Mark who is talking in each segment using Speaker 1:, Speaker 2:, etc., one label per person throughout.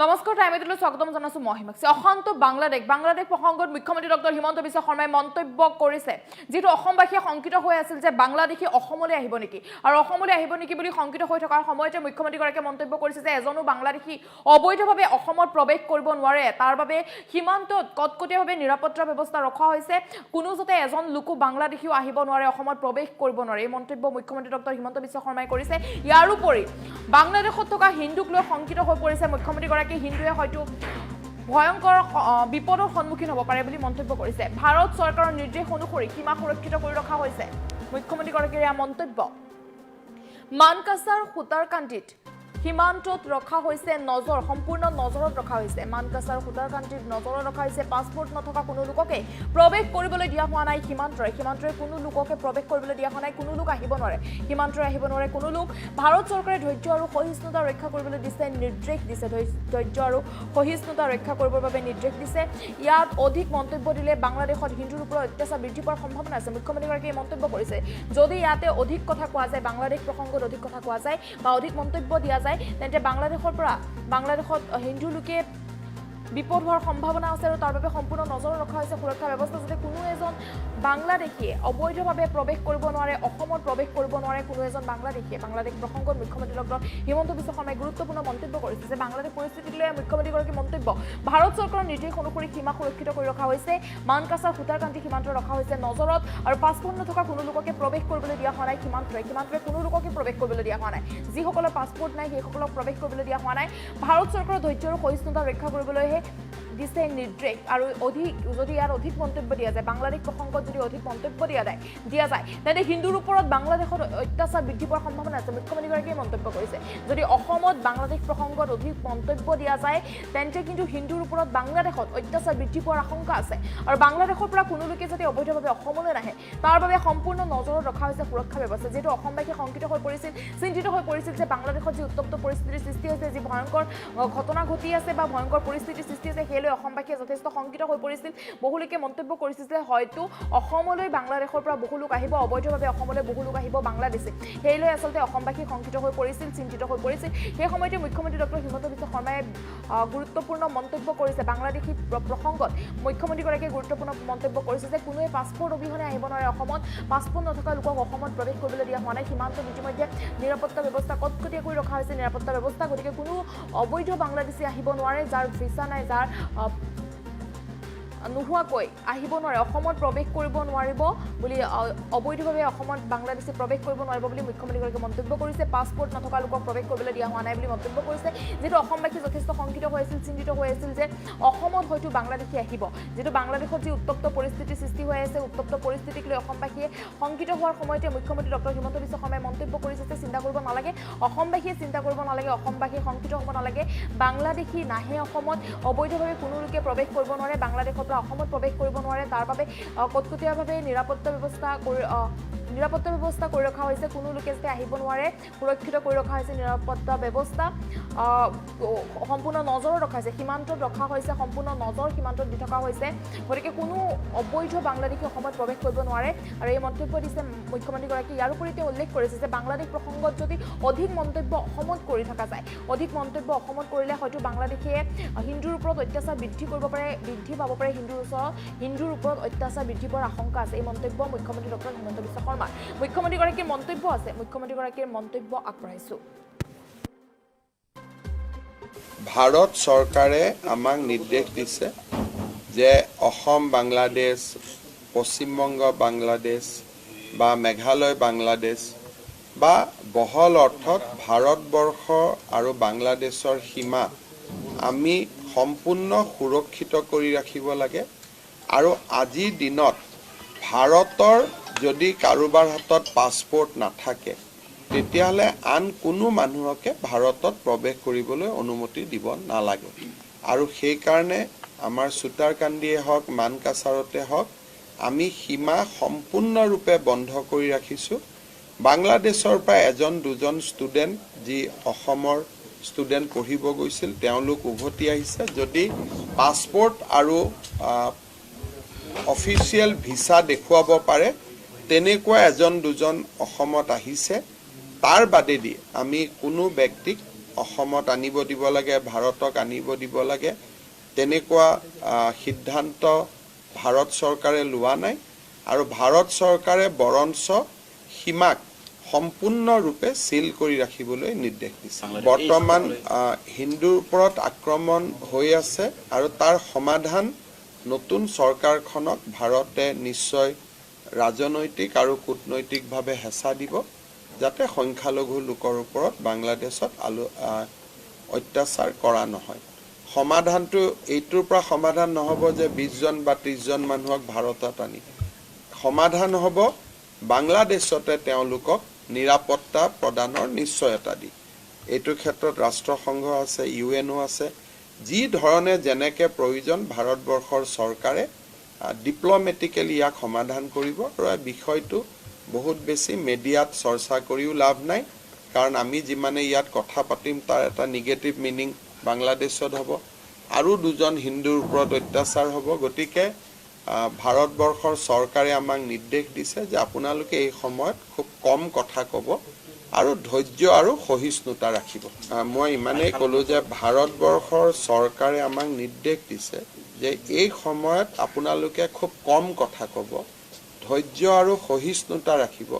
Speaker 1: নমস্কাৰ টাইমেটলৈ স্বাগতম জনাইছো মই হিমাক্ষী। অশান্ত বাংলাদেশ প্ৰসংগত মুখ্যমন্ত্ৰী ডক্টৰ হিমন্ত বিশ্ব শৰ্মাই মন্তব্য কৰিছে, যিটো অসমবাসীয়ে শংকিত হৈ আছিল যে বাংলাদেশী অসমলৈ আহিব নেকি আৰু অসমলৈ আহিব নেকি বুলি শংকিত হৈ থকাৰ সময়তে মুখ্যমন্ত্ৰীগৰাকীয়ে মন্তব্য কৰিছে যে এজনো বাংলাদেশী অবৈধভাৱে অসমত প্ৰৱেশ কৰিব নোৱাৰে, তাৰ বাবে সীমান্তত কটকটীয়াভাৱে নিৰাপত্তা ব্যৱস্থা ৰখা হৈছে, কোনো যাতে এজন লোকো বাংলাদেশীও আহিব নোৱাৰে, অসমত প্ৰৱেশ কৰিব নোৱাৰে। এই মন্তব্য মুখ্যমন্ত্ৰী ডক্টৰ হিমন্ত বিশ্ব শৰ্মাই কৰিছে। ইয়াৰ উপৰি বাংলাদেশত থকা হিন্দুক লৈ শংকিত হৈ পৰিছে মুখ্যমন্ত্ৰীগৰাকী। হিন্দুৱে হয়তো ভয়ংকৰ বিপদৰ সন্মুখীন হ'ব পাৰে বুলি মন্তব্য কৰিছে। ভাৰত চৰকাৰৰ নিৰ্দেশ অনুসৰি সীমা সুৰক্ষিত কৰি ৰখা হৈছে, মুখ্যমন্ত্ৰীগৰাকীৰ এয়া মন্তব্য। মানকাছাৰ সুতাৰকান্দিত সীমান্তত ৰখা হৈছে নজৰ, সম্পূৰ্ণ নজৰত ৰখা হৈছে। মানকাছাৰ সুতাৰকান্দিত নজৰত ৰখা হৈছে। পাছপোৰ্ট নথকা কোনো লোককে প্ৰৱেশ কৰিবলৈ দিয়া হোৱা নাই। সীমান্তৰে কোনো লোককে প্ৰৱেশ কৰিবলৈ দিয়া হোৱা নাই। কোনো লোক আহিব নোৱাৰে, সীমান্তৰে আহিব নোৱাৰে কোনো লোক। ভাৰত চৰকাৰে ধৈৰ্য আৰু সহিষ্ণুতা ৰক্ষা কৰিবলৈ দিছে, নিৰ্দেশ দিছে। ধৈৰ্য আৰু সহিষ্ণুতা ৰক্ষা কৰিবৰ বাবে নিৰ্দেশ দিছে। ইয়াত অধিক মন্তব্য দিলে বাংলাদেশত হিন্দুৰ ওপৰত অত্যাচাৰ বৃদ্ধি পোৱাৰ সম্ভাৱনা আছে। মুখ্যমন্ত্ৰীগৰাকীয়ে মন্তব্য কৰিছে, যদি ইয়াতে অধিক কথা কোৱা যায়, বাংলাদেশ প্ৰসংগত অধিক কথা কোৱা যায় বা অধিক মন্তব্য দিয়া যায়, তেন্তে বাংলাদেশত হিন্দু লোকে বিপদ হোৱাৰ সম্ভাৱনা আছে আৰু তাৰ বাবে সম্পূৰ্ণ নজৰ ৰখা হৈছে সুৰক্ষা ব্যৱস্থা, যাতে কোনো এজন বাংলাদেশীয়ে অবৈধভাৱে প্ৰৱেশ কৰিব নোৱাৰে, অসমত প্ৰৱেশ কৰিব নোৱাৰে কোনো এজন বাংলাদেশীয়ে। বাংলাদেশ প্ৰসংগত মুখ্যমন্ত্ৰী ডক্টৰ হিমন্ত বিশ্ব শৰ্মাই গুৰুত্বপূৰ্ণ মন্তব্য কৰিছে যে বাংলাদেশ পৰিস্থিতিক লৈ মুখ্যমন্ত্ৰীগৰাকীৰ মন্তব্য। ভাৰত চৰকাৰৰ নিৰ্দেশ অনুসৰি সীমা সুৰক্ষিত কৰি ৰখা হৈছে। মানকাছাৰ সুতাৰকান্দি সীমান্ত ৰখা হৈছে নজৰত আৰু পাছপোৰ্ট নথকা কোনো লোককে প্ৰৱেশ কৰিবলৈ দিয়া হোৱা নাই। সীমান্তৰে কোনো লোককে প্ৰৱেশ কৰিবলৈ দিয়া হোৱা নাই। যিসকলৰ পাছপোৰ্ট নাই সেইসকলক প্ৰৱেশ কৰিবলৈ দিয়া হোৱা নাই। ভাৰত চৰকাৰৰ ধৈৰ্য আৰু সহিষ্ণুতা ৰক্ষা কৰিবলৈহে দিছে নিৰ্দেশ। আৰু যদি ইয়াত অধিক মন্তব্য দিয়া যায়, বাংলাদেশ প্ৰসংগত যদি অধিক মন্তব্য দিয়া যায়, তেন্তে হিন্দুৰ ওপৰত বাংলাদেশত অত্যাচাৰ বৃদ্ধি পোৱাৰ সম্ভাৱনা আছে। মুখ্যমন্ত্ৰীগৰাকীয়ে মন্তব্য কৰিছে, যদি অসমত বাংলাদেশ প্ৰসংগত অধিক মন্তব্য দিয়া যায়, তেন্তে কিন্তু হিন্দুৰ ওপৰত বাংলাদেশত অত্যাচাৰ বৃদ্ধি পোৱাৰ আশংকা আছে। আৰু বাংলাদেশৰ পৰা কোনো লোকে যাতে অবৈধভাৱে অসমলৈ নাহে, তাৰ বাবে সম্পূৰ্ণ নজৰত ৰখা হৈছে সুৰক্ষা ব্যৱস্থা। যিহেতু অসমবাসী শংকিত হৈ পৰিছিল, চিন্তিত হৈ পৰিছিল যে বাংলাদেশত যি উত্তপ্ত পৰিস্থিতিৰ সৃষ্টি হৈছে, যি ভয়ংকৰ ঘটনা ঘটি আছে বা ভয়ংকৰ পৰিস্থিতিৰ সৃষ্টি হৈছে, সেইলৈ অসমবাসীয়ে যথেষ্ট শংকিত হৈ পৰিছিল। বহুলোকে মন্তব্য কৰিছিল যে হয়তো অসমলৈ বাংলাদেশৰ পৰা বহু লোক আহিব, অবৈধভাৱে অসমলৈ বহু লোক আহিব বাংলাদেশী। সেইলৈ আচলতে অসমবাসী শংকিত হৈ পৰিছিল, চিন্তিত হৈ পৰিছিল। সেই সময়তে মুখ্যমন্ত্ৰী ডক্টৰ হিমন্ত বিশ্ব শৰ্মাই গুৰুত্বপূৰ্ণ মন্তব্য কৰিছে। বাংলাদেশী প্ৰসংগত মুখ্যমন্ত্ৰীগৰাকীয়ে গুৰুত্বপূৰ্ণ মন্তব্য কৰিছে যে কোনোৱে পাছপোৰ্ট অবিহনে আহিব নোৱাৰে অসমত, পাছপোৰ্ট নথকা লোকক অসমত প্ৰৱেশ কৰিবলৈ দিয়া হোৱা নাই। সীমান্তত ইতিমধ্যে নিৰাপত্তা ব্যৱস্থা কটকটীয়া কৰি ৰখা হৈছে নিৰাপত্তা ব্যৱস্থা। গতিকে কোনো অবৈধ বাংলাদেশী আহিব নোৱাৰে, যাৰ ভিছা নাই, যাৰ নোহোৱাকৈ আহিব নোৱাৰে, অসমত প্ৰৱেশ কৰিব নোৱাৰিব বুলি, অবৈধভাৱে অসমত বাংলাদেশী প্ৰৱেশ কৰিব নোৱাৰিব বুলি মুখ্যমন্ত্ৰীগৰাকীয়ে মন্তব্য কৰিছে। পাছপোৰ্ট নথকা লোকক প্ৰৱেশ কৰিবলৈ দিয়া হোৱা নাই বুলি মন্তব্য কৰিছে। যিটো অসমবাসী যথেষ্ট শংকিত হৈ আছিল, চিন্তিত হৈ আছিল যে অসমত হয়তো বাংলাদেশী আহিব। যিটো বাংলাদেশত যি উত্তপ্ত পৰিস্থিতিৰ সৃষ্টি হৈ আছে, উত্তপ্ত পৰিস্থিতিক লৈ অসমবাসীয়ে শংকিত হোৱাৰ সময়তে মুখ্যমন্ত্ৰী ডক্টৰ হিমন্ত বিশ্ব শৰ্মাই মন্তব্য কৰিছে যে চিন্তা কৰিব নালাগে, অসমবাসীয়ে চিন্তা কৰিব নালাগে, অসমবাসীয়ে শংকিত হ'ব নালাগে। বাংলাদেশী নাহে অসমত, অবৈধভাৱে কোনো লোকে প্ৰৱেশ কৰিব নোৱাৰে, বাংলাদেশৰ অসমত প্ৰৱেশ কৰিব নোৱাৰে। তাৰ বাবে কটকটীয়াভাৱে নিৰাপত্তা ব্যৱস্থা কৰি ৰখা হৈছে। কোনো লোকে যাতে আহিব নোৱাৰে, সুৰক্ষিত কৰি ৰখা হৈছে নিৰাপত্তা ব্যৱস্থা। সম্পূৰ্ণ নজৰত ৰখা হৈছে, সীমান্তত ৰখা হৈছে, সম্পূৰ্ণ নজৰ সীমান্তত দি থকা হৈছে। গতিকে কোনো অবৈধ বাংলাদেশী অসমত প্ৰৱেশ কৰিব নোৱাৰে। আৰু এই মন্তব্য দিছে মুখ্যমন্ত্ৰীগৰাকীয়ে। ইয়াৰ উপৰি তেওঁ উল্লেখ কৰিছে যে বাংলাদেশ প্ৰসংগত যদি অধিক মন্তব্য অসমত কৰি থকা যায়, অধিক মন্তব্য অসমত কৰিলে হয়তো বাংলাদেশে হিন্দুৰ ওপৰত অত্যাচাৰ বৃদ্ধি পাব পাৰে। হিন্দুৰ ওপৰত অত্যাচাৰ বৃদ্ধি পোৱাৰ আশংকা আছে। এই মন্তব্য মুখ্যমন্ত্ৰী ডক্টৰ হিমন্ত বিশ্ব শৰ্মা। মুখ্যমন্ত্ৰীগৰাকীৰ মন্তব্য আছে, মুখ্যমন্ত্ৰীগৰাকীৰ মন্তব্য আগবঢ়াইছো।
Speaker 2: ভাৰত চৰকাৰে আমাক নিৰ্দেশ দিছে যে অসম বাংলাদেশ, পশ্চিমবংগ বাংলাদেশ বা মেঘালয় বাংলাদেশ বা বহল অৰ্থত ভাৰতবৰ্ষ আৰু বাংলাদেশৰ সীমা আমি সম্পূৰ্ণ সুৰক্ষিত কৰি ৰাখিব লাগে। আৰু আজিৰ দিনত ভাৰতৰ যদি কাৰোবাৰ হাতত পাছপোৰ্ট নাথাকে, তেতিয়াহ'লে আন কোনো মানুহকে ভাৰতত প্ৰৱেশ কৰিবলৈ অনুমতি দিব নালাগে। আৰু সেইকাৰণে আমাৰ সুতাৰকান্দিয়ে হওক, মানকাছাৰতে হওক, আমি সীমা সম্পূৰ্ণৰূপে বন্ধ কৰি ৰাখিছোঁ। বাংলাদেশৰ পৰা এজন দুজন ষ্টুডেণ্ট যি অসমৰ ষ্টুডেণ্ট পঢ়িব গৈছিল, তেওঁলোক উভতি আহিছে। যদি পাছপোৰ্ট আৰু অফিচিয়েল ভিছা দেখুৱাব পাৰে, তেনেকুৱা এজন দুজন অসমত আহিছে। তাৰ বাদেদি আমি কোনো ব্যক্তিক অসমত আনিব দিব লাগে, ভাৰতক আনিব দিব লাগে, তেনেকুৱা সিদ্ধান্ত ভাৰত চৰকাৰে লোৱা নাই। আৰু ভাৰত চৰকাৰে বৰঞ্চ সীমাক সম্পূৰ্ণৰূপে চিল কৰি ৰাখিবলৈ নিৰ্দেশ দিছে। বৰ্তমান হিন্দুৰ ওপৰত আক্ৰমণ হৈ আছে আৰু তাৰ সমাধান নতুন চৰকাৰখনক ভাৰতে নিশ্চয় ৰাজনৈতিক আৰু কূটনৈতিকভাৱে হেঁচা দিব, যাতে সংখ্যালঘু লোকৰ ওপৰত বাংলাদেশত অত্যাচাৰ কৰা নহয়। সমাধানটো এইটোৰ পৰা সমাধান নহ'ব যে 20 জন বা 30 জন মানুহক ভাৰতত আনি। সমাধান হ'ব বাংলাদেশতে তেওঁলোকক নিৰাপত্তা প্ৰদানৰ নিশ্চয়তা দি। এইটো ক্ষেত্ৰত ৰাষ্ট্ৰসংঘ আছে, UN আছে। যি ধৰণে যেনেকৈ প্ৰয়োজন ভাৰতবৰ্ষৰ চৰকাৰে ডিপ্ল'মেটিকেলি ইয়াক সমাধান কৰিব। আৰু এই বিষয়টো বহুত বেছি মিডিয়াত চৰ্চা কৰিও লাভ নাই, কাৰণ আমি যিমানে ইয়াত কথা পাতিম তাৰ এটা নিগেটিভ মিনিং বাংলাদেশত হ'ব, আৰু 2জন হিন্দুৰ ওপৰত অত্যাচাৰ হ'ব। গতিকে ভাৰতবৰ্ষৰ চৰকাৰে আমাক নিৰ্দেশ দিছে যে আপোনালোকে এই সময়ত খুব কম কথা ক'ব আৰু ধৈৰ্য আৰু সহিষ্ণুতা ৰাখিব। মই ইমানেই ক'লোঁ যে ভাৰতবৰ্ষৰ চৰকাৰে আমাক নিৰ্দেশ দিছে যে এই সময়ত আপোনালোকে খুব কম কথা ক'ব, ধৈৰ্য আৰু সহিষ্ণুতা ৰাখিব,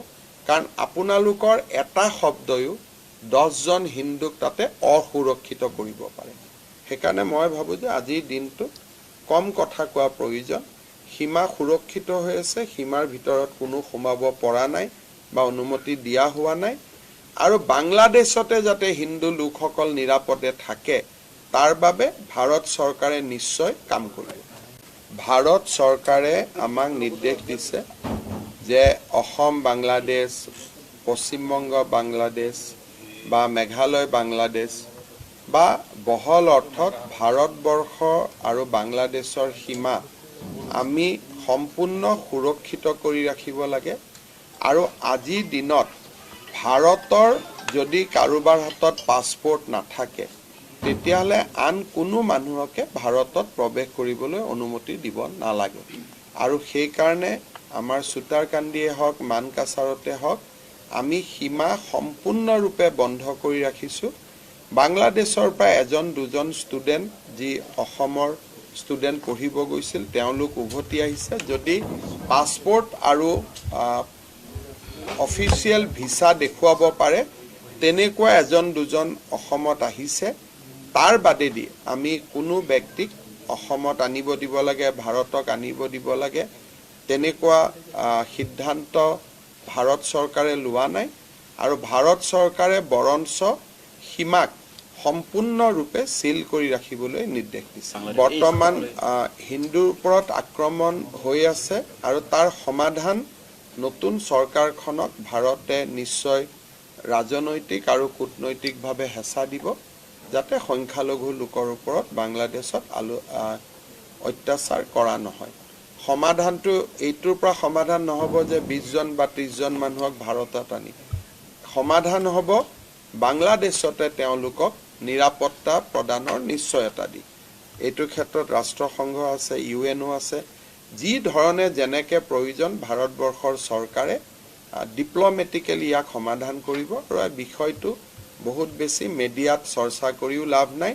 Speaker 2: কাৰণ আপোনালোকৰ এটা শব্দয়ো 10জন হিন্দুক তাতে অসুৰক্ষিত কৰিব পাৰে। সেইকাৰণে মই ভাবোঁ যে আজিৰ দিনটো কম কথা কোৱা প্ৰয়োজন। সীমা সুৰক্ষিত হৈ আছে, সীমাৰ ভিতৰত কোনো সোমাব পৰা নাই বা অনুমতি দিয়া হোৱা নাই। আৰু বাংলাদেশতে যাতে হিন্দু লোকসকল নিৰাপদে থাকে তাৰ বাবে ভাৰত চৰকাৰে নিশ্চয় কাম কৰিব। ভাৰত চৰকাৰে আমাক নিৰ্দেশ দিছে যে অসম বাংলাদেশ, পশ্চিমবংগ বাংলাদেশ বা মেঘালয় বাংলাদেশ বা বহল অৰ্থত ভাৰতবৰ্ষ আৰু বাংলাদেশৰ সীমা আমি সম্পূৰ্ণ সুৰক্ষিত কৰি ৰাখিব লাগে। আৰু আজিৰ দিনত ভাৰতৰ যদি কাৰোবাৰ হাতত পাছপোৰ্ট নাথাকে তেতিয়াহ'লে আন কোনো মানুহকে ভাৰতত প্ৰৱেশ কৰিবলৈ অনুমতি দিব নালাগে। আৰু সেইকাৰণে আমাৰ চুতাৰকান্দিয়ে হওক, মানকাছাৰতে হওক, আমি সীমা সম্পূৰ্ণৰূপে বন্ধ কৰি ৰাখিছোঁ। বাংলাদেশৰ পৰা 1-2জন ষ্টুডেণ্ট যি অসমৰ ষ্টুডেণ্ট পঢ়িব গৈছিল তেওঁলোক উভতি আহিছে। যদি পাছপোৰ্ট আৰু অফিচিয়েল ভিছা দেখুৱাব পাৰে তেনেকুৱা 1-2জন অসমত আহিছে। তাৰ বাদেদি আমি কোনো ব্যক্তিক অসমত আনিব দিব লাগে, ভাৰতক আনিব দিব লাগে, তেনেকুৱা সিদ্ধান্ত ভাৰত চৰকাৰে লোৱা নাই। আৰু ভাৰত চৰকাৰে বৰঞ্চ সীমাক সম্পূৰ্ণৰূপে চিল কৰি ৰাখিবলৈ নিৰ্দেশ দিছে। বৰ্তমান হিন্দুৰ ওপৰত আক্ৰমণ হৈ আছে আৰু তাৰ সমাধান নতুন চৰকাৰখনক ভাৰতে নিশ্চয় ৰাজনৈতিক আৰু কূটনৈতিকভাৱে হেঁচা দিব, যাতে সংখ্যালঘু লোকৰ ওপৰত বাংলাদেশত অত্যাচাৰ কৰা নহয়। সমাধানটো এইটোৰ পৰা সমাধান নহ'ব যে 20 জন বা 30 জন মানুহক ভাৰতত আনি। সমাধান হ'ব বাংলাদেশতে তেওঁলোকক নিৰাপত্তা প্ৰদানৰ নিশ্চয়তা দি। এইটো ক্ষেত্ৰত ৰাষ্ট্ৰসংঘ আছে, UN আছে। যি ধৰণে যেনেকৈ প্ৰয়োজন ভাৰতবৰ্ষৰ চৰকাৰে ডিপ্ল'মেটিকেলি ইয়াক সমাধান কৰিব। আৰু এই বিষয়টো বহুত বেছি মিডিয়াত চৰ্চা কৰিও লাভ নাই,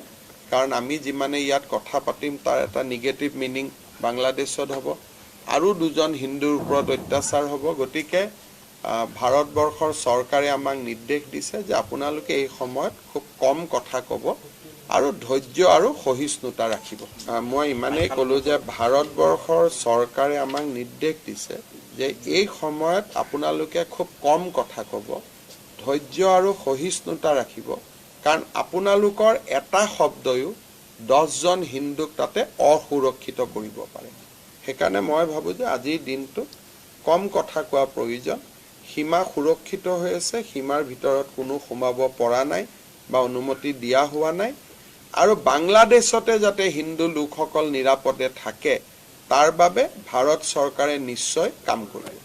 Speaker 2: কাৰণ আমি যিমানে ইয়াত কথা পাতিম তাৰ এটা নিগেটিভ মিনিং বাংলাদেশত হ'ব, আৰু 2জন হিন্দুৰ ওপৰত অত্যাচাৰ হ'ব। গতিকে ভাৰতবৰ্ষৰ চৰকাৰে আমাক নিৰ্দেশ দিছে যে আপোনালোকে এই সময়ত খুব কম কথা ক'ব আৰু ধৈৰ্য আৰু সহিষ্ণুতা ৰাখিব। মই ইমানেই ক'লোঁ যে ভাৰতবৰ্ষৰ চৰকাৰে আমাক নিৰ্দেশ দিছে যে এই সময়ত আপোনালোকে খুব কম কথা ক'ব, ধৈৰ্য আৰু সহিষ্ণুতা ৰাখিব, কাৰণ আপোনালোকৰ এটা শব্দয়ো 10জন হিন্দুক তাতে অসুৰক্ষিত কৰিব পাৰে। সেইকাৰণে মই ভাবোঁ যে আজিৰ দিনটো কম কথা কোৱা প্ৰয়োজন। সীমা সুৰক্ষিত হৈ আছে, সীমাৰ ভিতৰত কোনো সোমাব পৰা নাই বা অনুমতি দিয়া হোৱা নাই। আৰু বাংলাদেশতে যাতে হিন্দু লোকসকল নিৰাপদে থাকে তাৰ বাবে ভাৰত চৰকাৰে নিশ্চয় কাম কৰিব।